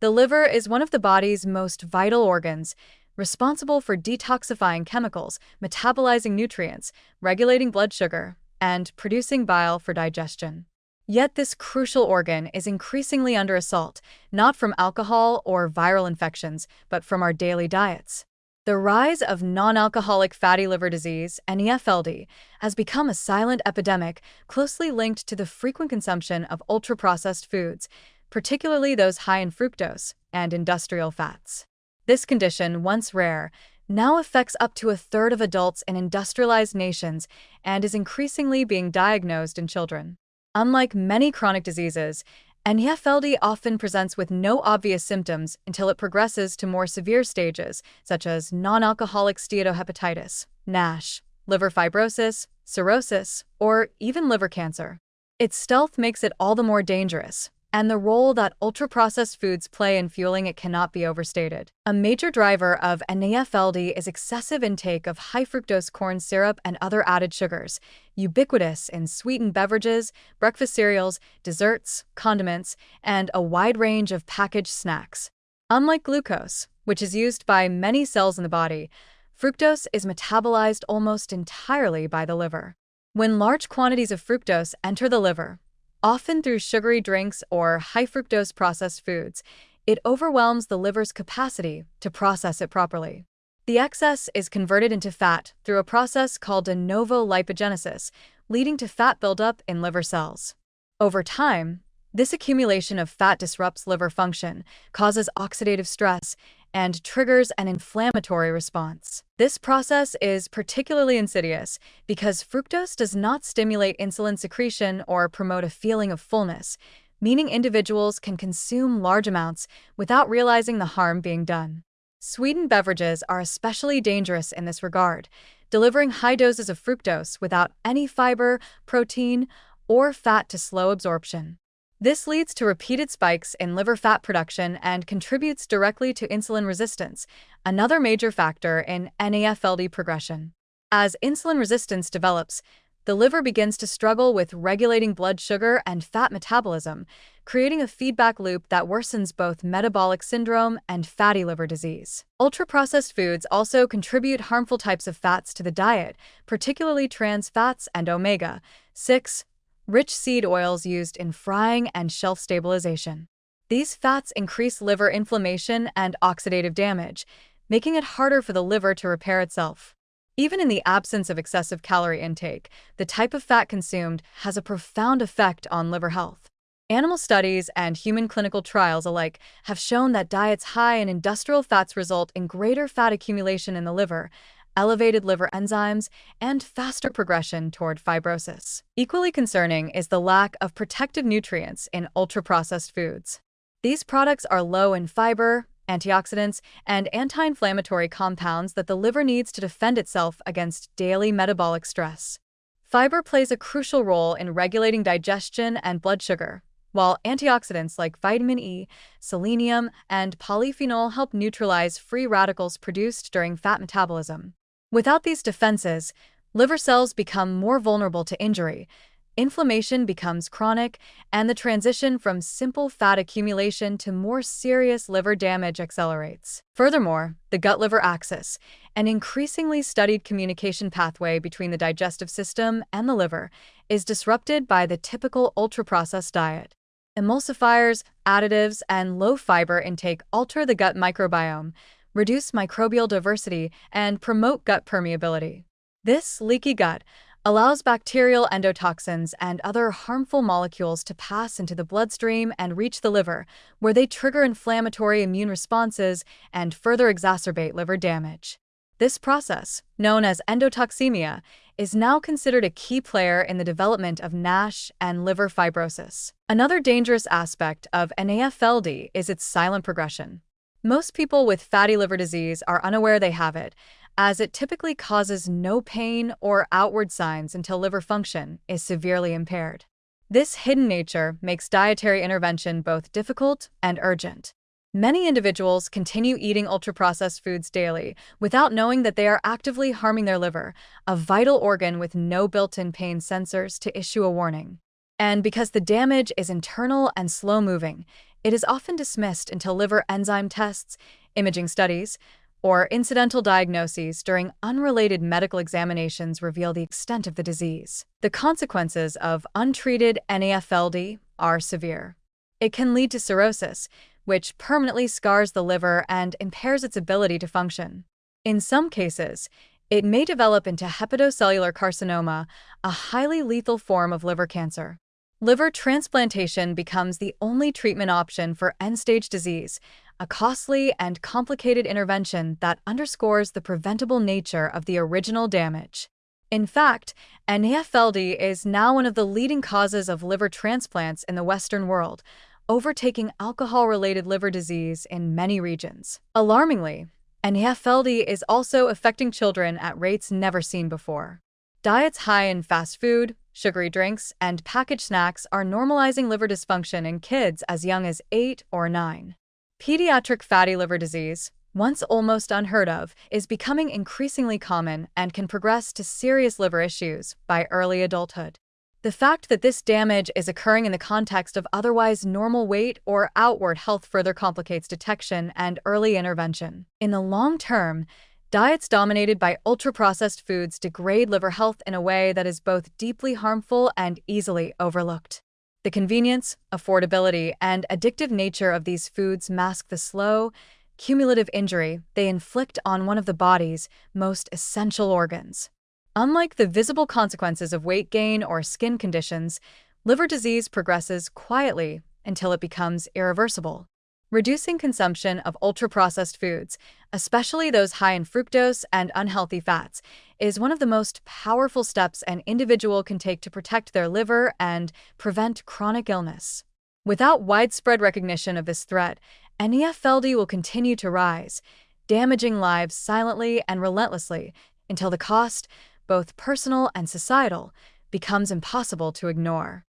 The liver is one of the body's most vital organs, responsible for detoxifying chemicals, metabolizing nutrients, regulating blood sugar, and producing bile for digestion. Yet this crucial organ is increasingly under assault, not from alcohol or viral infections, but from our daily diets. The rise of non-alcoholic fatty liver disease, NEFLD, has become a silent epidemic closely linked to the frequent consumption of ultra-processed foods, particularly those high in fructose and industrial fats. This condition, once rare, now affects up to a third of adults in industrialized nations and is increasingly being diagnosed in children. Unlike many chronic diseases, NEFLD often presents with no obvious symptoms until it progresses to more severe stages, such as non-alcoholic steatohepatitis, NASH, liver fibrosis, cirrhosis, or even liver cancer. Its stealth makes it all the more dangerous, and the role that ultra-processed foods play in fueling it cannot be overstated. A major driver of NEFLD is excessive intake of high-fructose corn syrup and other added sugars, ubiquitous in sweetened beverages, breakfast cereals, desserts, condiments, and a wide range of packaged snacks. Unlike glucose, which is used by many cells in the body, fructose is metabolized almost entirely by the liver. When large quantities of fructose enter the liver, often through sugary drinks or high-fructose processed foods, it overwhelms the liver's capacity to process it properly. The excess is converted into fat through a process called de novo lipogenesis, leading to fat buildup in liver cells. Over time, this accumulation of fat disrupts liver function, causes oxidative stress, and triggers an inflammatory response. This process is particularly insidious because fructose does not stimulate insulin secretion or promote a feeling of fullness, meaning individuals can consume large amounts without realizing the harm being done. Sweetened beverages are especially dangerous in this regard, delivering high doses of fructose without any fiber, protein, or fat to slow absorption. This leads to repeated spikes in liver fat production and contributes directly to insulin resistance, another major factor in NEFLD progression. As insulin resistance develops, the liver begins to struggle with regulating blood sugar and fat metabolism, creating a feedback loop that worsens both metabolic syndrome and fatty liver disease. Ultra-processed foods also contribute harmful types of fats to the diet, particularly trans fats and omega-6 rich seed oils used in frying and shelf stabilization. These fats increase liver inflammation and oxidative damage, making it harder for the liver to repair itself. Even in the absence of excessive calorie intake, the type of fat consumed has a profound effect on liver health. Animal studies and human clinical trials alike have shown that diets high in industrial fats result in greater fat accumulation in the liver, elevated liver enzymes, and faster progression toward fibrosis. Equally concerning is the lack of protective nutrients in ultra-processed foods. These products are low in fiber, antioxidants, and anti-inflammatory compounds that the liver needs to defend itself against daily metabolic stress. Fiber plays a crucial role in regulating digestion and blood sugar, while antioxidants like vitamin E, selenium, and polyphenol help neutralize free radicals produced during fat metabolism. Without these defenses, liver cells become more vulnerable to injury, inflammation becomes chronic, and the transition from simple fat accumulation to more serious liver damage accelerates. Furthermore, the gut-liver axis, an increasingly studied communication pathway between the digestive system and the liver, is disrupted by the typical ultra-processed diet. Emulsifiers, additives, and low-fiber intake alter the gut microbiome, reduce microbial diversity, and promote gut permeability. This leaky gut allows bacterial endotoxins and other harmful molecules to pass into the bloodstream and reach the liver, where they trigger inflammatory immune responses and further exacerbate liver damage. This process, known as endotoxemia, is now considered a key player in the development of NASH and liver fibrosis. Another dangerous aspect of NEFLD is its silent progression. Most people with fatty liver disease are unaware they have it, as it typically causes no pain or outward signs until liver function is severely impaired. This hidden nature makes dietary intervention both difficult and urgent. Many individuals continue eating ultra-processed foods daily without knowing that they are actively harming their liver, a vital organ with no built-in pain sensors to issue a warning. And because the damage is internal and slow-moving, It is often dismissed until liver enzyme tests, imaging studies, or incidental diagnoses during unrelated medical examinations reveal the extent of the disease. The consequences of untreated NAFLD are severe. It can lead to cirrhosis, which permanently scars the liver and impairs its ability to function. In some cases, it may develop into hepatocellular carcinoma, a highly lethal form of liver cancer. Liver transplantation becomes the only treatment option for end-stage disease, a costly and complicated intervention that underscores the preventable nature of the original damage. In fact, NAFLD is now one of the leading causes of liver transplants in the Western world, overtaking alcohol-related liver disease in many regions. Alarmingly, NAFLD is also affecting children at rates never seen before. Diets high in fast food, sugary drinks, and packaged snacks are normalizing liver dysfunction in kids as young as 8 or 9. Pediatric fatty liver disease, once almost unheard of, is becoming increasingly common and can progress to serious liver issues by early adulthood. The fact that this damage is occurring in the context of otherwise normal weight or outward health further complicates detection and early intervention. In the long term, diets dominated by ultra-processed foods degrade liver health in a way that is both deeply harmful and easily overlooked. The convenience, affordability, and addictive nature of these foods mask the slow, cumulative injury they inflict on one of the body's most essential organs. Unlike the visible consequences of weight gain or skin conditions, liver disease progresses quietly until it becomes irreversible. Reducing consumption of ultra-processed foods, especially those high in fructose and unhealthy fats, is one of the most powerful steps an individual can take to protect their liver and prevent chronic illness. Without widespread recognition of this threat, NAFLD will continue to rise, damaging lives silently and relentlessly until the cost, both personal and societal, becomes impossible to ignore.